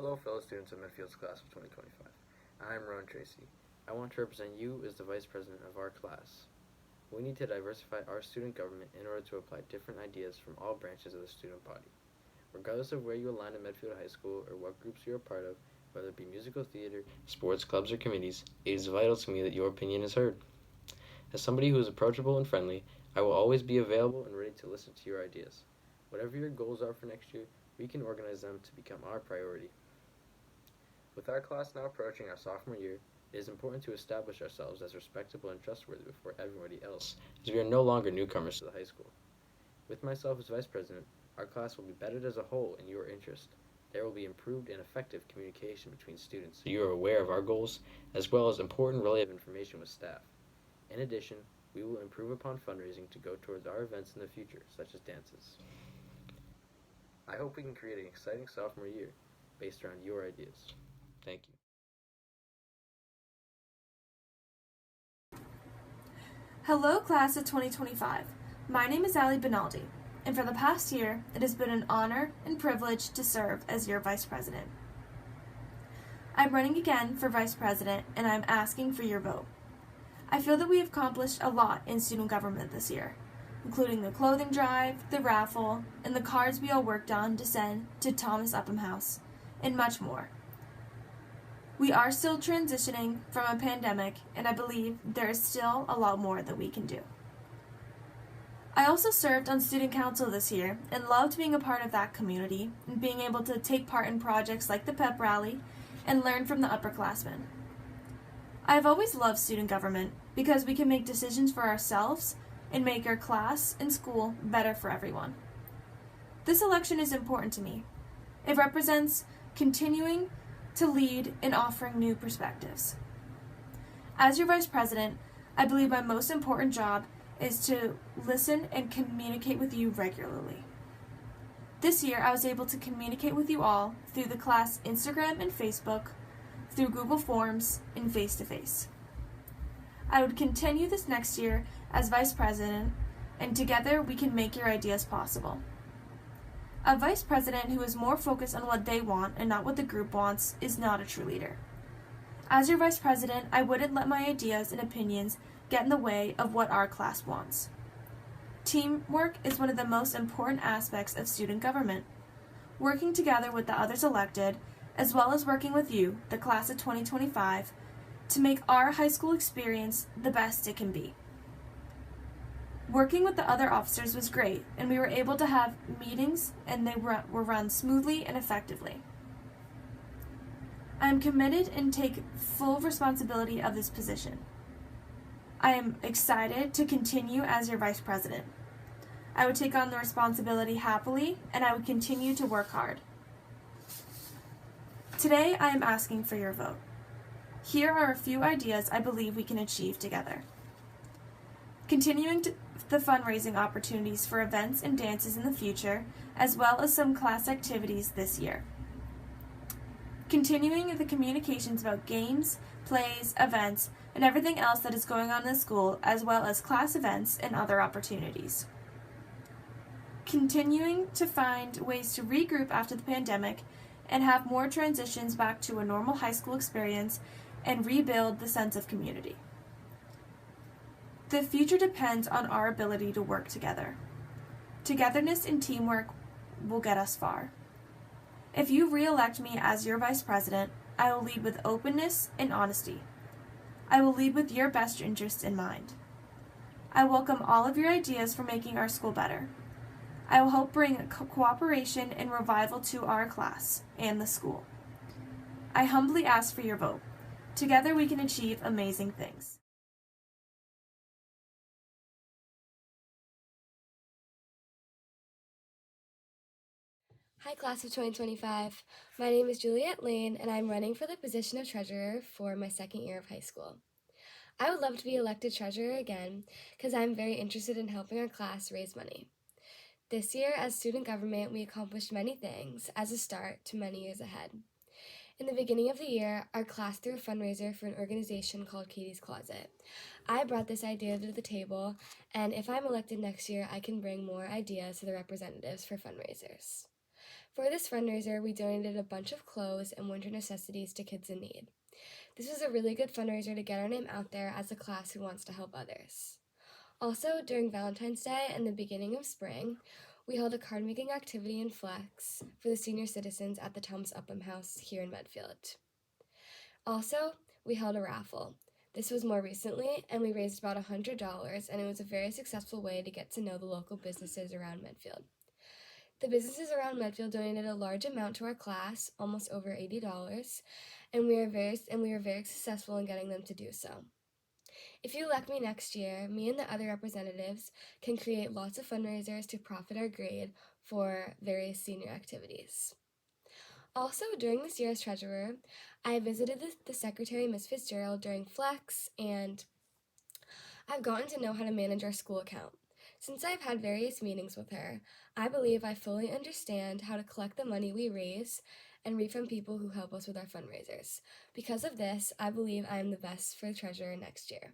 Hello, fellow students of Medfield's class of 2025. I am Tracy. I want to represent you as the vice president of our class. We need to diversify our student government in order to apply different ideas from all branches of the student body. Regardless of where you align at Medfield High School or what groups you're a part of, whether it be musical theater, sports clubs, or committees, it is vital to me that your opinion is heard. As somebody who is approachable and friendly, I will always be available and ready to listen to your ideas. Whatever your goals are for next year, we can organize them to become our priority. With our class now approaching our sophomore year, it is important to establish ourselves as respectable and trustworthy before everybody else, as we are no longer newcomers to the high school. With myself as vice president, our class will be bettered as a whole in your interest. There will be improved and effective communication between students, so you are aware of our goals, as well as important relay of information with staff. In addition, we will improve upon fundraising to go towards our events in the future, such as dances. I hope we can create an exciting sophomore year based around your ideas. Thank you. Hello, class of 2025. My name is Binaldi, and for the past year, it has been an honor and privilege to serve as your vice president. I'm running again for vice president, and I'm asking for your vote. I feel that we have accomplished a lot in student government this year, including the clothing drive, the raffle, and the cards we all worked on to send to Thomas Upham House, and much more. We are still transitioning from a pandemic, and I believe there is still a lot more that we can do. I also served on student council this year and loved being a part of that community and being able to take part in projects like the pep rally and learn from the upperclassmen. I have always loved student government because we can make decisions for ourselves and make our class and school better for everyone. This election is important to me. It represents continuing to lead in offering new perspectives. As your vice president, I believe my most important job is to listen and communicate with you regularly. This year, I was able to communicate with you all through the class Instagram and Facebook, through Google Forms, and face-to-face. I would continue this next year as vice president, and together we can make your ideas possible. A vice president who is more focused on what they want and not what the group wants is not a true leader. As your vice president, I wouldn't let my ideas and opinions get in the way of what our class wants. Teamwork is one of the most important aspects of student government. Working together with the others elected, as well as working with you, the class of 2025, to make our high school experience the best it can be. Working with the other officers was great, and we were able to have meetings, and they were run smoothly and effectively. I am committed and take full responsibility of this position. I am excited to continue as your vice president. I would take on the responsibility happily, and I would continue to work hard. Today, I am asking for your vote. Here are a few ideas I believe we can achieve together. Continuing the fundraising opportunities for events and dances in the future, as well as some class activities this year. Continuing the communications about games, plays, events, and everything else that is going on in the school, as well as class events and other opportunities. Continuing to find ways to regroup after the pandemic and have more transitions back to a normal high school experience and rebuild the sense of community. The future depends on our ability to work together. Togetherness and teamwork will get us far. If you re-elect me as your vice president, I will lead with openness and honesty. I will lead with your best interests in mind. I welcome all of your ideas for making our school better. I will help bring cooperation and revival to our class and the school. I humbly ask for your vote. Together we can achieve amazing things. Hi, class of 2025. My name is Juliet Lane, and I'm running for the position of treasurer for my second year of high school. I would love to be elected treasurer again because I'm very interested in helping our class raise money. This year, as student government, we accomplished many things as a start to many years ahead. In the beginning of the year, our class threw a fundraiser for an organization called Katie's Closet. I brought this idea to the table, and if I'm elected next year, I can bring more ideas to the representatives for fundraisers. For this fundraiser, we donated a bunch of clothes and winter necessities to kids in need. This was a really good fundraiser to get our name out there as a class who wants to help others. Also, during Valentine's Day and the beginning of spring, we held a card making activity in Flex for the senior citizens at the Thomas Upham House here in Medfield. Also, we held a raffle. This was more recently, and we raised about $100, and it was a very successful way to get to know the local businesses around Medfield. The businesses around Medfield donated a large amount to our class, almost over $80, and we were very successful in getting them to do so. If you elect me next year, me and the other representatives can create lots of fundraisers to profit our grade for various senior activities. Also, during this year as treasurer, I visited the secretary, Ms. Fitzgerald, during Flex, and I've gotten to know how to manage our school account. Since I've had various meetings with her, I believe I fully understand how to collect the money we raise and read from people who help us with our fundraisers. Because of this, I believe I am the best for treasurer next year.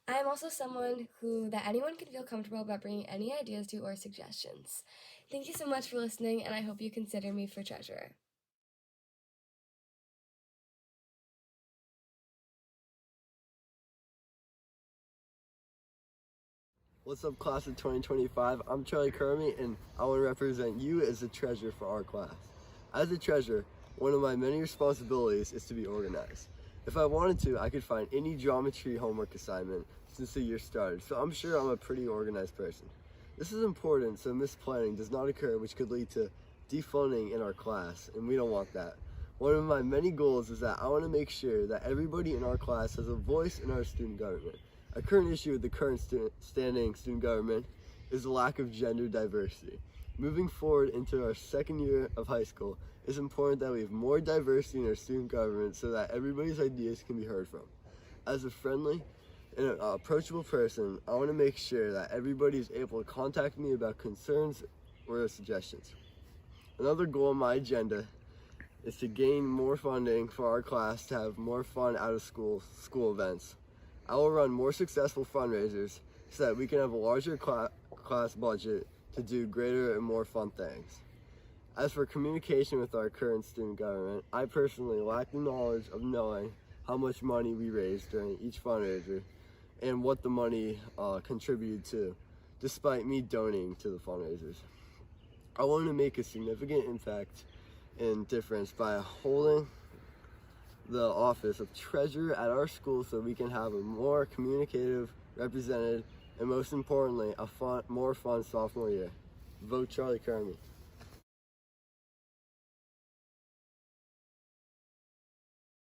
I am also someone that anyone can feel comfortable about bringing any ideas to or suggestions. Thank you so much for listening, and I hope you consider me for treasurer. What's up, class of 2025? I'm Crummy, and I want to represent you as the treasurer for our class. As a treasurer, one of my many responsibilities is to be organized. If I wanted to, I could find any geometry homework assignment since the year started, so I'm sure I'm a pretty organized person. This is important so misplanning does not occur, which could lead to defunding in our class, and we don't want that. One of my many goals is that I want to make sure that everybody in our class has a voice in our student government. A current issue with the current standing student government is the lack of gender diversity. Moving forward into our second year of high school, it's important that we have more diversity in our student government so that everybody's ideas can be heard from. As a friendly and approachable person, I want to make sure that everybody is able to contact me about concerns or suggestions. Another goal on my agenda is to gain more funding for our class to have more fun out of school events. I will run more successful fundraisers so that we can have a larger class budget to do greater and more fun things. As for communication with our current student government, I personally lack the knowledge of knowing how much money we raised during each fundraiser and what the money contributed to, despite me donating to the fundraisers. I want to make a significant impact and difference by holding the office of treasurer at our school so we can have a more communicative, represented, and most importantly, more fun sophomore year. Vote Crummy.